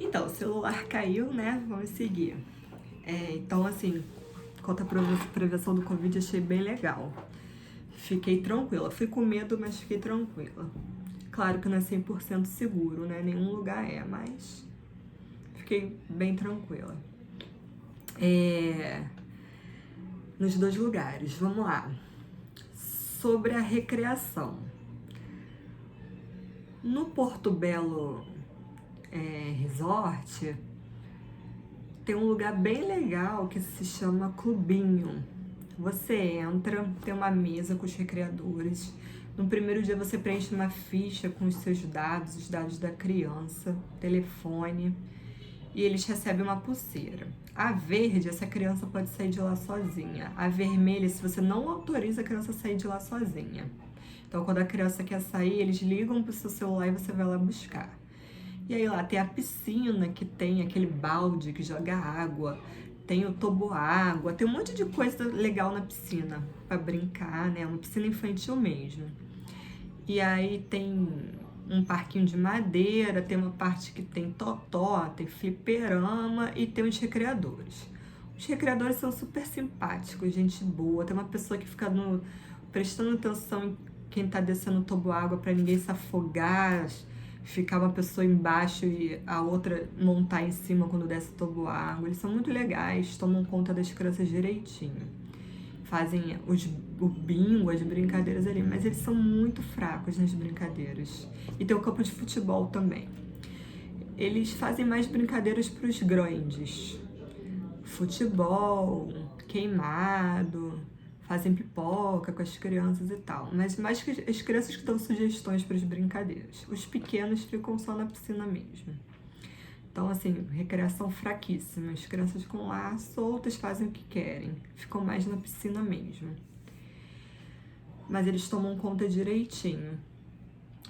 Então, o celular caiu, né? Vamos seguir. Então, assim, quanto à prevenção do Covid, achei bem legal. Fiquei tranquila. Fui com medo, mas fiquei tranquila. Claro que não é 100% seguro, né? Nenhum lugar é, mas fiquei bem tranquila. Nos dois lugares, vamos lá. Sobre a recreação. No Porto Belo Resort, tem um lugar bem legal que se chama Clubinho. Você entra, tem uma mesa com os recreadores. No primeiro dia você preenche uma ficha com os seus dados, os dados da criança, telefone, e eles recebem uma pulseira. A verde, essa criança pode sair de lá sozinha. A vermelha, se você não autoriza a criança a sair de lá sozinha. Então, quando a criança quer sair, eles ligam pro seu celular e você vai lá buscar. E aí lá tem a piscina, que tem aquele balde que joga água, tem o toboágua, tem um monte de coisa legal na piscina para brincar, né? Uma piscina infantil mesmo. E aí tem um parquinho de madeira, tem uma parte que tem totó, tem fliperama e tem os recreadores. Os recreadores são super simpáticos, gente boa. Tem uma pessoa que fica prestando atenção em quem tá descendo o toboágua para ninguém se afogar, ficar uma pessoa embaixo e a outra montar em cima quando desce o toboágua. Eles são muito legais, tomam conta das crianças direitinho. Fazem o bingo, as brincadeiras ali, mas eles são muito fracos nas brincadeiras. E tem o campo de futebol também. Eles fazem mais brincadeiras para os grandes. Futebol, queimado, fazem pipoca com as crianças e tal. Mas mais que as crianças que dão sugestões para as brincadeiras. Os pequenos ficam só na piscina mesmo. Então, assim, recreação fraquíssima. As crianças ficam lá soltas, fazem o que querem. Ficam mais na piscina mesmo. Mas eles tomam conta direitinho.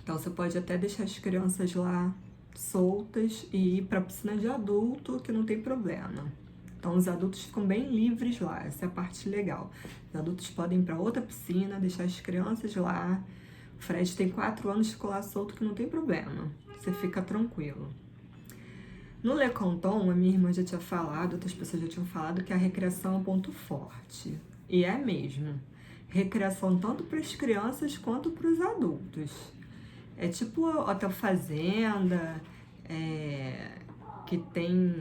Então, você pode até deixar as crianças lá soltas e ir para a piscina de adulto, que não tem problema. Então, os adultos ficam bem livres lá. Essa é a parte legal. Os adultos podem ir para outra piscina, deixar as crianças lá. O Fred tem 4 anos, ficou lá solto, que não tem problema. Você fica tranquilo. No Le Canton, a minha irmã já tinha falado, outras pessoas já tinham falado que a recreação é um ponto forte. E é mesmo. Recreação tanto para as crianças quanto para os adultos. É tipo Hotel Fazenda, que tem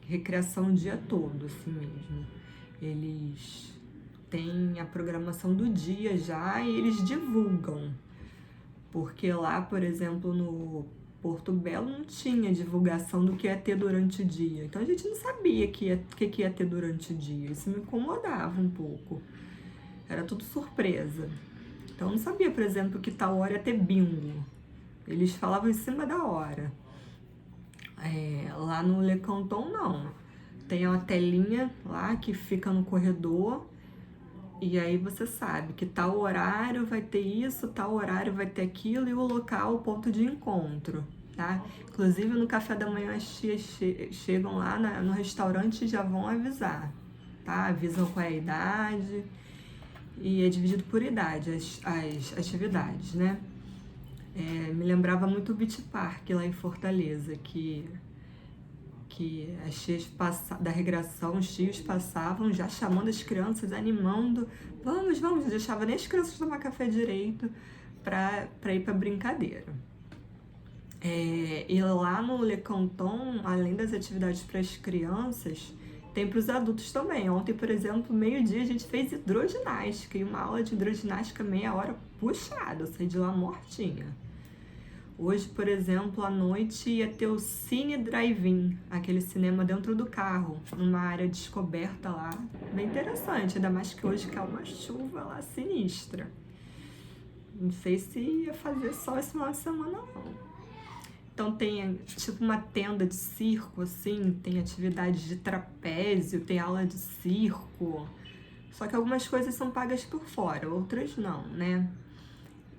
recreação o dia todo, assim mesmo. Eles têm a programação do dia já e eles divulgam. Porque lá, por exemplo, no Porto Belo não tinha divulgação do que ia ter durante o dia. Então a gente não sabia o que ia ter durante o dia. Isso me incomodava um pouco. Era tudo surpresa. Então eu não sabia, por exemplo, que tal hora ia ter bingo. Eles falavam em cima da hora. Lá no Le Canton não. Tem uma telinha lá que fica no corredor. E aí você sabe que tal horário vai ter isso, tal horário vai ter aquilo e o local, o ponto de encontro, tá? Inclusive no café da manhã as tias chegam lá no restaurante e já vão avisar, tá? Avisam qual é a idade e é dividido por idade as atividades, né? Me lembrava muito o Beach Park lá em Fortaleza, que as tias da recreação, os tios passavam já chamando as crianças, animando, vamos, não deixava nem as crianças tomar café direito para ir para brincadeira. E lá no Le Canton, além das atividades para as crianças, tem para os adultos também. Ontem, por exemplo, meio-dia a gente fez hidroginástica, e uma aula de hidroginástica meia hora puxada, eu saí de lá mortinha. Hoje, por exemplo, à noite ia ter o Cine Drive-In, aquele cinema dentro do carro, numa área descoberta lá. Bem interessante, ainda mais que hoje caiu uma chuva lá sinistra. Não sei se ia fazer só esse final de semana, não. Então tem tipo uma tenda de circo, assim, tem atividades de trapézio, tem aula de circo. Só que algumas coisas são pagas por fora, outras não, né?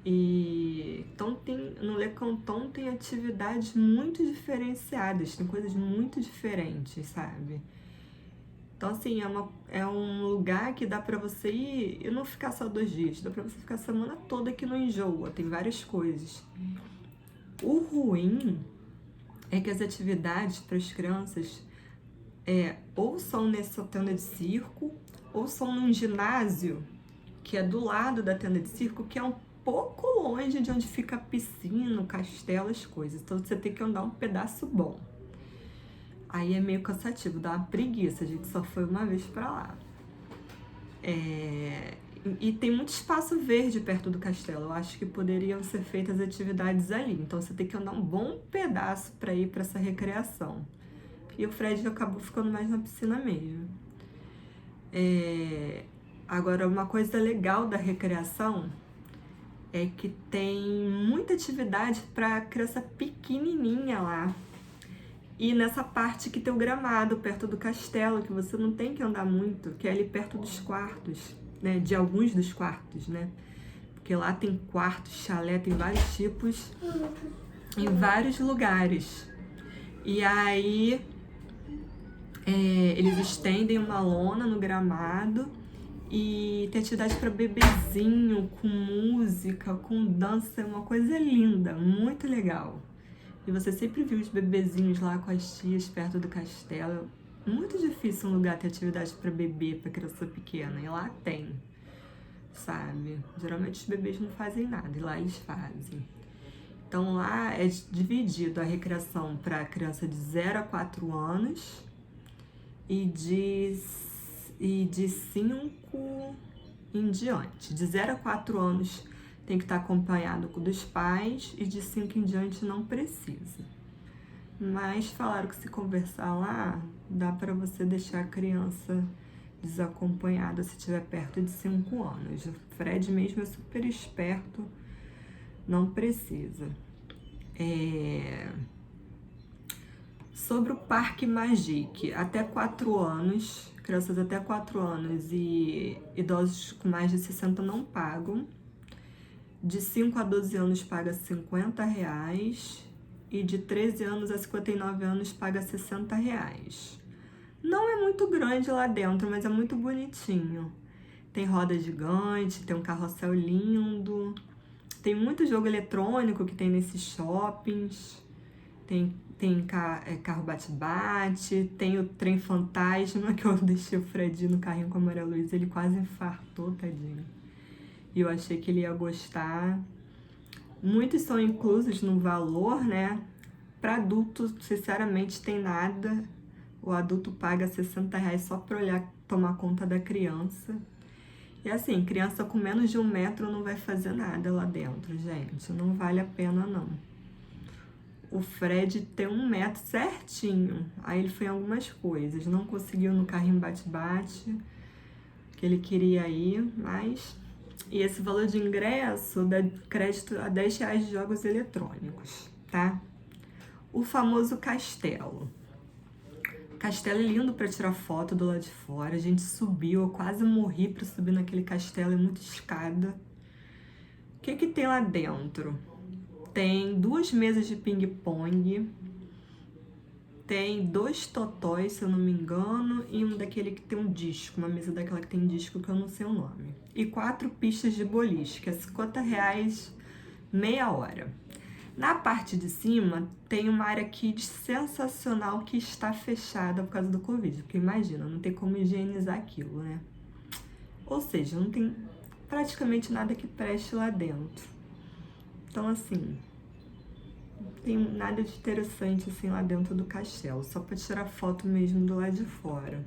Então no Le Canton tem atividades muito diferenciadas, tem coisas muito diferentes, sabe? Então assim, é um lugar que dá pra você ir e não ficar só 2 dias, dá pra você ficar a semana toda que não enjoa, tem várias coisas. O ruim é que as atividades para as crianças ou são nessa tenda de circo, ou são num ginásio que é do lado da tenda de circo, que é um pouco longe de onde fica a piscina, o castelo, as coisas. Então você tem que andar um pedaço bom. Aí é meio cansativo, dá uma preguiça, a gente só foi uma vez pra lá. E tem muito espaço verde perto do castelo, eu acho que poderiam ser feitas atividades ali. Então você tem que andar um bom pedaço para ir para essa recreação. E o Fred acabou ficando mais na piscina mesmo. Agora, uma coisa legal da recreação é que tem muita atividade para criança pequenininha lá. E nessa parte que tem o gramado perto do castelo, que você não tem que andar muito, que é ali perto dos quartos, né? De alguns dos quartos, né? Porque lá tem quartos, chalé, tem vários tipos, em vários lugares. E aí eles estendem uma lona no gramado e tem atividade para bebezinho, com música, com dança, é uma coisa linda, muito legal. E você sempre viu os bebezinhos lá com as tias perto do castelo. Muito difícil um lugar ter atividade para bebê, para criança pequena, e lá tem, sabe? Geralmente os bebês não fazem nada, e lá eles fazem. Então lá é dividido a recreação para criança de 0 a 4 anos e de 5 em diante. De 0 a 4 anos tem que estar acompanhado dos pais e de 5 em diante não precisa. Mas falaram que se conversar lá, dá para você deixar a criança desacompanhada se estiver perto de 5 anos. O Fred mesmo é super esperto, não precisa. Sobre o Parque Magic, até 4 anos, crianças até 4 anos e idosos com mais de 60 não pagam. De 5 a 12 anos paga R$50 e de 13 anos a 59 anos paga R$60. Não é muito grande lá dentro, mas é muito bonitinho. Tem roda gigante, tem um carrossel lindo, tem muito jogo eletrônico que tem nesses shoppings, tem carro bate-bate, tem o trem fantasma, que eu deixei o Fred no carrinho com a Maria Luísa, ele quase infartou, tadinho. E eu achei que ele ia gostar. Muitos são inclusos no valor, né? Para adulto, sinceramente, tem nada. O adulto paga R$60 só para olhar, tomar conta da criança. E assim, criança com menos de 1 metro não vai fazer nada lá dentro, gente. Não vale a pena, não. O Fred tem 1 metro certinho. Aí ele foi em algumas coisas. Não conseguiu no carrinho bate-bate, que ele queria ir, mas... E esse valor de ingresso dá crédito a R$10 de jogos eletrônicos, tá? O famoso castelo. Castelo é lindo para tirar foto do lado de fora. A gente subiu, eu quase morri para subir naquele castelo, é muita escada. O que tem lá dentro? Tem 2 mesas de ping-pong, tem 2 totóis, se eu não me engano, e um daquele que tem um disco, uma mesa daquela que tem disco que eu não sei o nome. E 4 pistas de boliche, que é R$50 meia hora. Na parte de cima tem uma área kids sensacional que está fechada por causa do Covid, porque imagina, não tem como higienizar aquilo, né? Ou seja, não tem praticamente nada que preste lá dentro. Então, assim, não tem nada de interessante assim lá dentro do castelo, só para tirar foto mesmo do lado de fora.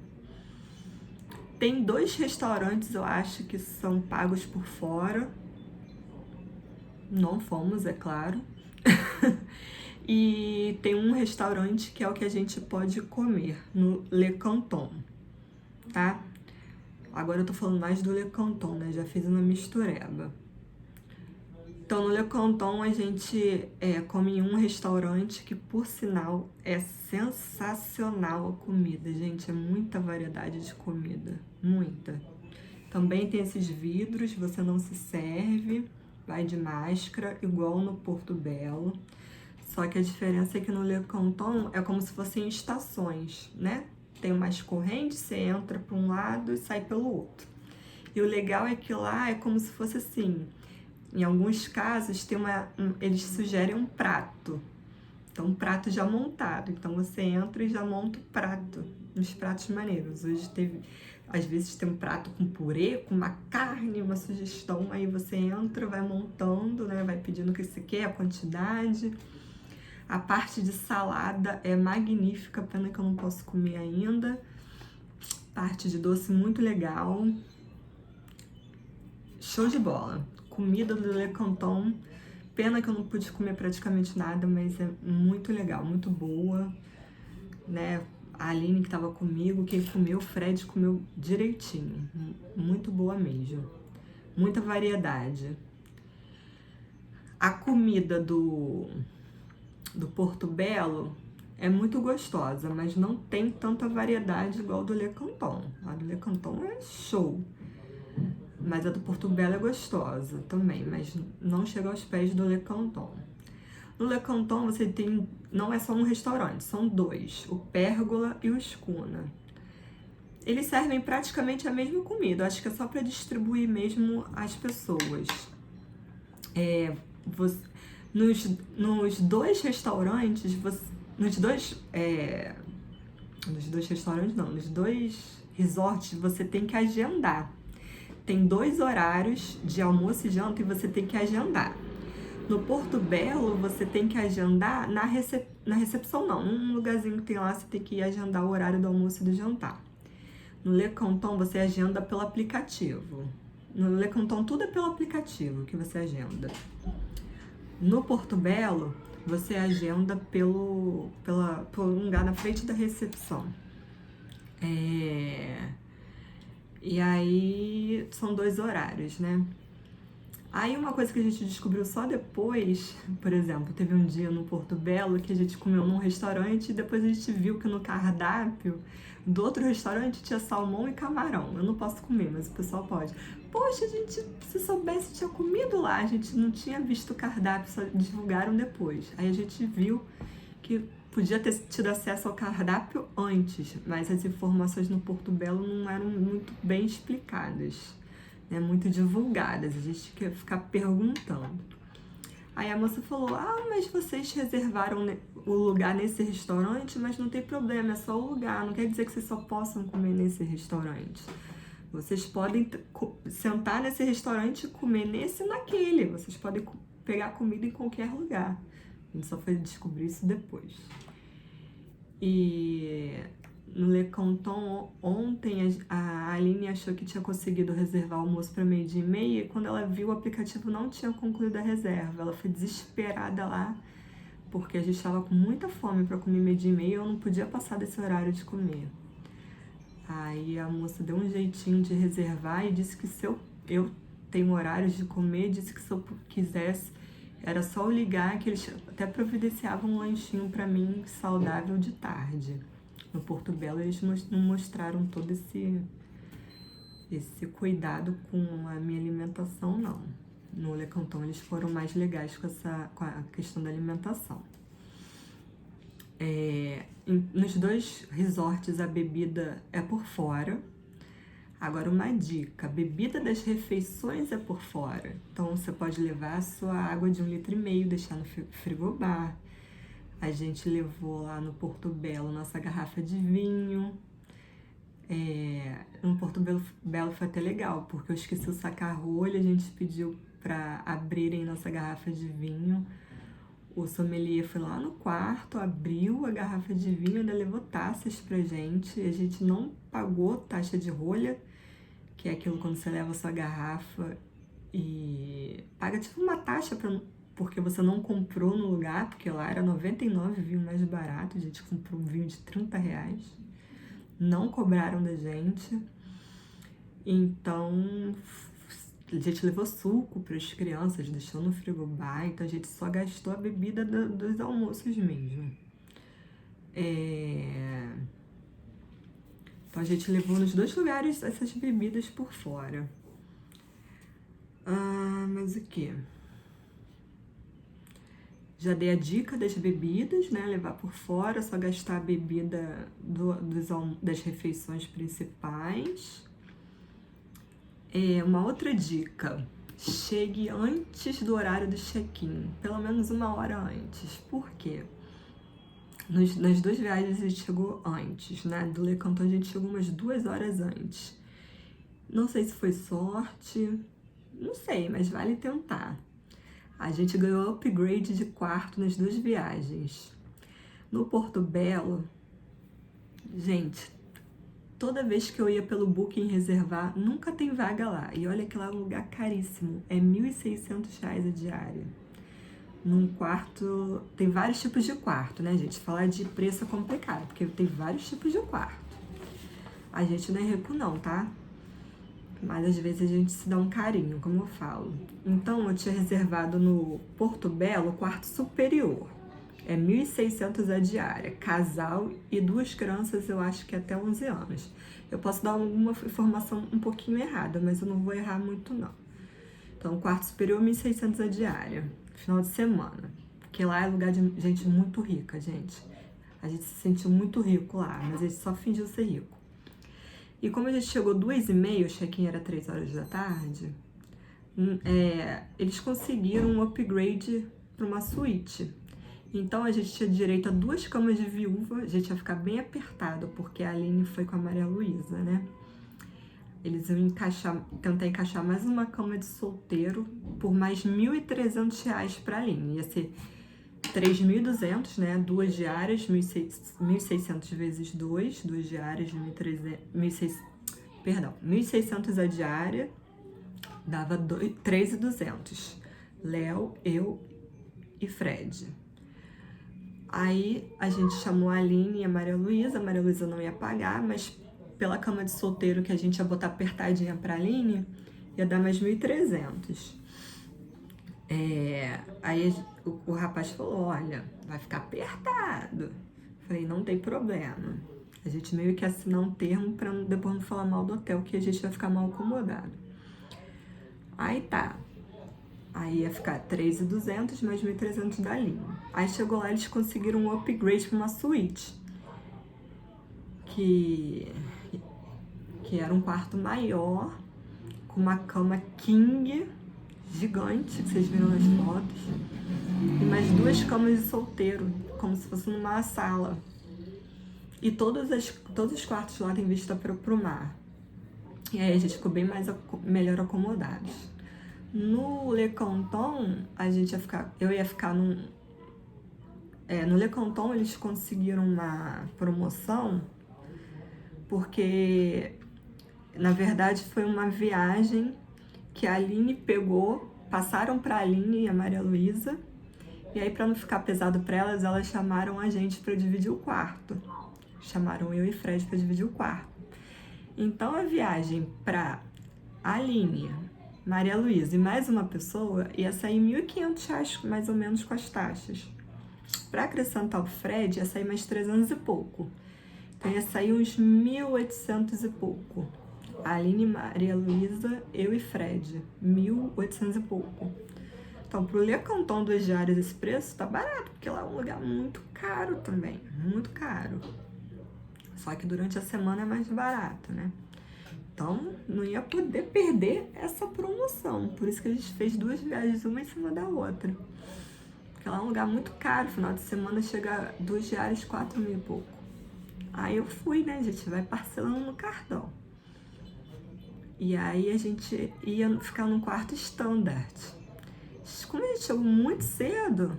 Tem 2 restaurantes, eu acho, que são pagos por fora. Não fomos, é claro. E tem um restaurante que é o que a gente pode comer, no Le Canton, tá? Agora eu tô falando mais do Le Canton, né? Já fiz uma mistureba. Então, no Le Canton, a gente come em um restaurante que, por sinal, é sensacional a comida, gente. É muita variedade de comida, muita. Também tem esses vidros, você não se serve, vai de máscara, igual no Porto Belo. Só que a diferença é que no Le Canton é como se fossem estações, né? Tem umas correntes, você entra para um lado e sai pelo outro. E o legal é que lá é como se fosse assim, em alguns casos eles sugerem um prato. Então, um prato já montado. Então, você entra e já monta o prato, uns pratos maneiros. Hoje teve, às vezes tem um prato com purê, com uma carne, uma sugestão. Aí você entra, vai montando, né? Vai pedindo o que você quer, a quantidade. A parte de salada é magnífica, pena que eu não posso comer ainda. Parte de doce muito legal. Show de bola. Comida do Le Canton. Pena que eu não pude comer praticamente nada, mas é muito legal, muito boa, né? A Aline que tava comigo, quem comeu, o Fred comeu direitinho. Muito boa mesmo. Muita variedade. A comida do Porto Belo é muito gostosa, mas não tem tanta variedade igual do Le Canton. A do Le Canton é show. Mas a do Porto Belo é gostosa também, mas não chega aos pés do Le Canton. No Le Canton você tem, não é só um restaurante, são dois, o Pérgola e o Escuna. Eles servem praticamente a mesma comida, acho que é só para distribuir mesmo as pessoas. Nos dois restaurantes, nos dois restaurantes não, nos dois resorts você tem que agendar. Tem 2 horários de almoço e janta e você tem que agendar. No Porto Belo, você tem que agendar na recepção, não. Num lugarzinho que tem lá, você tem que agendar o horário do almoço e do jantar. No Le Canton, você agenda pelo aplicativo. No Le Canton, tudo é pelo aplicativo que você agenda. No Porto Belo, você agenda pelo lugar na frente da recepção. E aí, são 2 horários, né? Aí uma coisa que a gente descobriu só depois, por exemplo, teve um dia no Porto Belo que a gente comeu num restaurante e depois a gente viu que no cardápio do outro restaurante tinha salmão e camarão. Eu não posso comer, mas o pessoal pode. Poxa, a gente, se soubesse, tinha comido lá. A gente não tinha visto o cardápio, só divulgaram depois. Aí a gente viu que podia ter tido acesso ao cardápio antes, mas as informações no Porto Belo não eram muito bem explicadas, né, muito divulgadas, a gente quer ficar perguntando. Aí a moça falou, mas vocês reservaram o lugar nesse restaurante, mas não tem problema, é só o lugar, não quer dizer que vocês só possam comer nesse restaurante. Vocês podem sentar nesse restaurante e comer nesse e naquele, vocês podem pegar comida em qualquer lugar. A gente só foi descobrir isso depois. E no Le Canton, ontem a Aline achou que tinha conseguido reservar o almoço para 12h30 e quando ela viu o aplicativo não tinha concluído a reserva. Ela foi desesperada lá, porque a gente estava com muita fome para comer 12h30 e eu não podia passar desse horário de comer. Aí a moça deu um jeitinho de reservar e disse que se eu tenho horários de comer, disse que se eu quisesse, era só eu ligar, que eles até providenciavam um lanchinho para mim saudável de tarde. No Porto Belo eles não mostraram todo esse cuidado com a minha alimentação, não. No Le Canton eles foram mais legais com a questão da alimentação. Nos 2 resorts a bebida é por fora. Agora uma dica, a bebida das refeições é por fora. Então você pode levar a sua água de 1,5 litro, deixar no frigobar. A gente levou lá no Porto Belo nossa garrafa de vinho. No Porto Belo foi até legal, porque eu esqueci o saca-rolho, a gente pediu para abrirem nossa garrafa de vinho. O sommelier foi lá no quarto, abriu a garrafa de vinho, ainda levou taças pra gente. A gente não pagou taxa de rolha, que é aquilo quando você leva a sua garrafa e paga tipo uma taxa porque você não comprou no lugar, porque lá era 99 vinho mais barato, a gente comprou um vinho de R$30. Não cobraram da gente. Então, a gente levou suco para as crianças, deixou no frigobar, então a gente só gastou a bebida dos almoços mesmo. Então a gente levou nos 2 lugares essas bebidas por fora. Mas o que? Já dei a dica das bebidas, né? Levar por fora, só gastar a bebida das refeições principais. Uma outra dica, chegue antes do horário do check-in, pelo menos 1 hora antes. Por quê? Nas duas viagens a gente chegou antes, né? Do Le Canton a gente chegou umas 2 horas antes. Não sei se foi sorte, não sei, mas vale tentar. A gente ganhou upgrade de quarto nas duas viagens. No Porto Belo, gente, toda vez que eu ia pelo Booking reservar, nunca tem vaga lá. E olha que lá é um lugar caríssimo, é R$ 1.600 a diária. Num quarto, tem vários tipos de quarto, né, gente? Falar de preço é complicado, porque tem vários tipos de quarto. A gente não é rico não, tá? Mas às vezes a gente se dá um carinho, como eu falo. Então eu tinha reservado no Porto Belo o quarto superior. É 1.600 a diária, casal e 2 crianças, eu acho que até 11 anos. Eu posso dar alguma informação um pouquinho errada, mas eu não vou errar muito não. Então, quarto superior, 1.600 a diária, final de semana. Porque lá é lugar de gente muito rica, gente. A gente se sentiu muito rico lá, mas a gente só fingiu ser rico. E como a gente chegou 2h30, o check-in era 3 horas da tarde, eles conseguiram um upgrade para uma suíte. Então a gente tinha direito a 2 camas de viúva, a gente ia ficar bem apertado, porque a Aline foi com a Maria Luísa, né? Eles iam tentar encaixar mais uma cama de solteiro por mais R$ 1.300 para a Aline. Ia ser 3.200, né? 2 diárias, 1.600 vezes 2 diárias, 1.600 a diária, dava 3.200. Léo, eu e Fred. Aí a gente chamou a Aline e a Maria Luísa não ia pagar, mas pela cama de solteiro que a gente ia botar apertadinha pra Aline, ia dar mais 1.300. Aí o rapaz falou, olha, vai ficar apertado. Falei, não tem problema. A gente meio que assinar um termo pra depois não falar mal do hotel, que a gente vai ficar mal acomodado. Aí tá. Aí ia ficar 3.200 mais 1.300 da linha. Aí chegou lá, eles conseguiram um upgrade para uma suíte. Que era um quarto maior, com uma cama king, gigante, que vocês viram nas fotos. E mais 2 camas de solteiro, como se fosse numa sala. E todos os quartos lá tem vista pro mar. E aí a gente ficou bem melhor acomodados. No Le Canton, eu ia ficar no Le Canton eles conseguiram uma promoção, porque, na verdade, foi uma viagem que a Aline pegou, passaram pra Aline e a Maria Luísa, e aí pra não ficar pesado pra elas chamaram a gente pra dividir o quarto. Chamaram eu e Fred pra dividir o quarto. Então a viagem pra Aline, Maria Luísa e mais uma pessoa ia sair R$ 1.500 mais ou menos com as taxas. Para acrescentar o Fred, ia sair mais 300 e pouco. Então ia sair uns 1.800 e pouco. A Aline, Maria Luísa, eu e Fred. 1.800 e pouco. Então, pro Le Canton 2 diárias esse preço tá barato, porque lá é um lugar muito caro também. Muito caro. Só que durante a semana é mais barato, né? Então, não ia poder perder essa promoção. Por isso que a gente fez 2 viagens, uma em cima da outra. Porque lá é um lugar muito caro. Final de semana chega 2 diárias, 4.000 e pouco. Aí eu fui, né? A gente vai parcelando no cartão. E aí a gente ia ficar num quarto standard. Como a gente chegou muito cedo,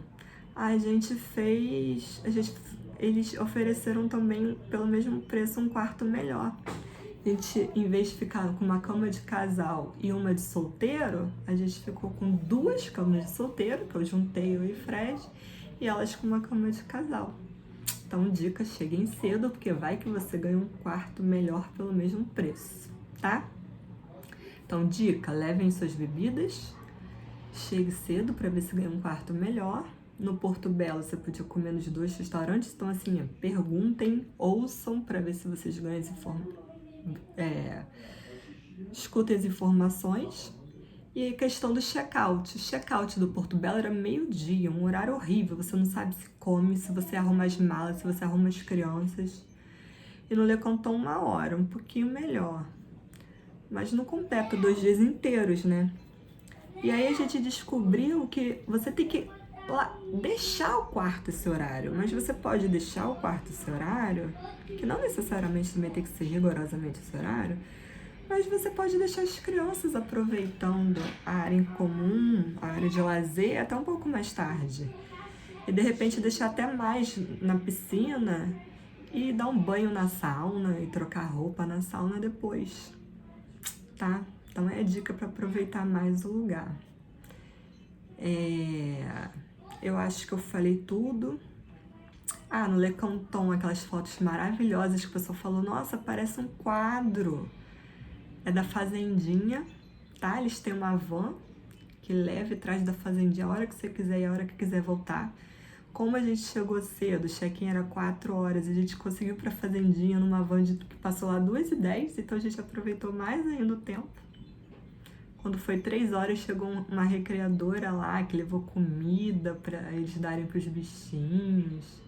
eles ofereceram também, pelo mesmo preço, um quarto melhor. A gente, em vez de ficar com uma cama de casal e uma de solteiro, a gente ficou com 2 camas de solteiro, que eu juntei eu e Fred, e elas com uma cama de casal. Então, dica, cheguem cedo, porque vai que você ganha um quarto melhor pelo mesmo preço, tá? Então, dica, levem suas bebidas, chegue cedo para ver se ganha um quarto melhor. No Porto Belo, você podia comer nos 2 restaurantes, então assim, perguntem, ouçam para ver se vocês ganham as informações. Escutem as informações. E a questão do check-out. O check-out do Porto Belo era meio-dia, um horário horrível. Você não sabe se come, se você arruma as malas, se você arruma as crianças. E no Le Canton 1 hora, um pouquinho melhor. Mas não completa 2 dias inteiros, né? E aí a gente descobriu que você tem que deixar o quarto esse horário, mas você pode deixar o quarto esse horário, que não necessariamente também tem que ser rigorosamente esse horário, mas você pode deixar as crianças aproveitando a área em comum, a área de lazer, até um pouco mais tarde. E de repente deixar até mais na piscina e dar um banho na sauna e trocar roupa na sauna depois, tá? Então é a dica para aproveitar mais o lugar. Eu acho que eu falei tudo. No Le Canton, aquelas fotos maravilhosas que o pessoal falou, nossa, parece um quadro. É da fazendinha, tá? Eles têm uma van que leva e traz da fazendinha a hora que você quiser e a hora que quiser voltar. Como a gente chegou cedo, o check-in era 4 horas, a gente conseguiu ir pra fazendinha numa van que passou lá 2h10, então a gente aproveitou mais ainda o tempo. Quando foi 3 horas, chegou uma recreadora lá que levou comida para eles darem pros bichinhos.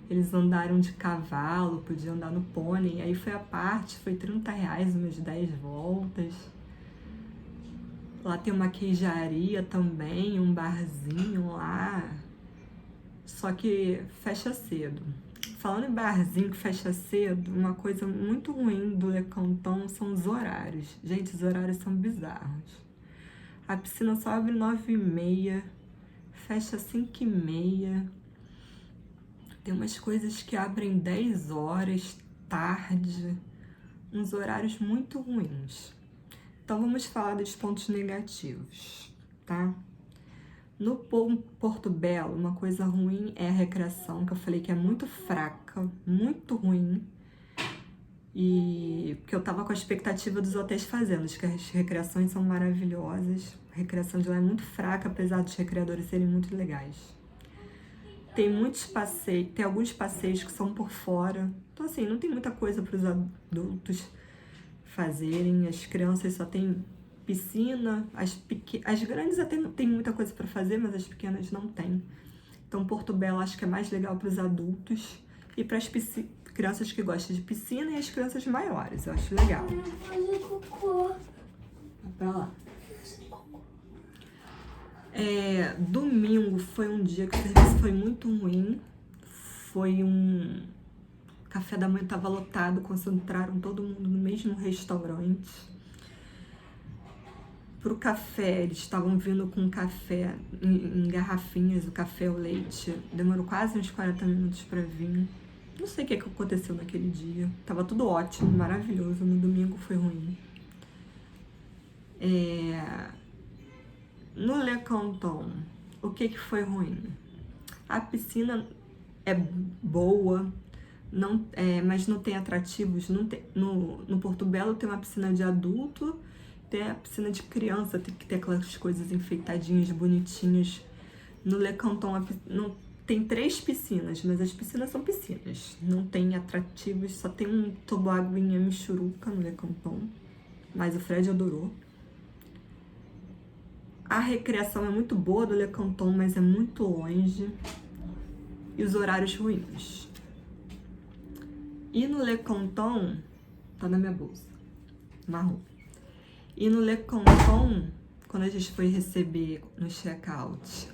Eles andaram de cavalo, podiam andar no pônei. Aí foi a parte, foi R$30, umas 10 voltas. Lá tem uma queijaria também, um barzinho lá. Só que fecha cedo. Falando em barzinho que fecha cedo, uma coisa muito ruim do Le Canton são os horários. Gente, os horários são bizarros. A piscina só abre 9h30, fecha 5h30. Tem umas coisas que abrem 10 horas, tarde, uns horários muito ruins. Então vamos falar dos pontos negativos, tá? No Porto Belo, uma coisa ruim é a recreação, que eu falei que é muito fraca, muito ruim. E que eu tava com a expectativa dos hotéis fazendo, que as recreações são maravilhosas. A recreação de lá é muito fraca, apesar dos recreadores serem muito legais. Tem muitos passeios, tem alguns passeios que são por fora. Então assim, não tem muita coisa para os adultos fazerem. As crianças só tem piscina, as grandes até não tem muita coisa para fazer, mas as pequenas não tem. Então Porto Belo acho que é mais legal para os adultos e para as crianças que gostam de piscina e as crianças maiores, eu acho legal. Fazer cocô. Vai pra lá. Domingo foi um dia que o serviço foi muito ruim. Foi café da manhã tava lotado, concentraram todo mundo no mesmo restaurante. Pro café, eles estavam vindo com café em garrafinhas, o café, o leite. Demorou quase uns 40 minutos para vir. Não sei o que aconteceu naquele dia. Tava tudo ótimo, maravilhoso. No domingo foi ruim. No Le Canton, o que foi ruim? A piscina é boa, mas não tem atrativos. Não tem, no Porto Belo tem uma piscina de adulto, tem a piscina de criança, tem que ter aquelas coisas enfeitadinhas, bonitinhas. No Le Canton não tem 3 piscinas, mas as piscinas são piscinas. Não tem atrativos, só tem um toboáguinha Michuruca no Le Canton, mas o Fred adorou. A recreação é muito boa do Le Canton, mas é muito longe. E os horários ruins. E no Le Canton, tá na minha bolsa, marrom. E no Le Canton, quando a gente foi receber no check-out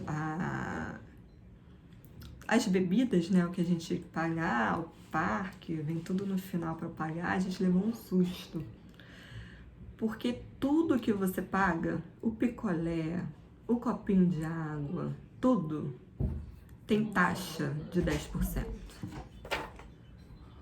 as bebidas, né, o que a gente tinha que pagar, o parque, vem tudo no final para pagar, a gente levou um susto. Porque tudo que você paga, o picolé, o copinho de água, tudo tem taxa de 10%.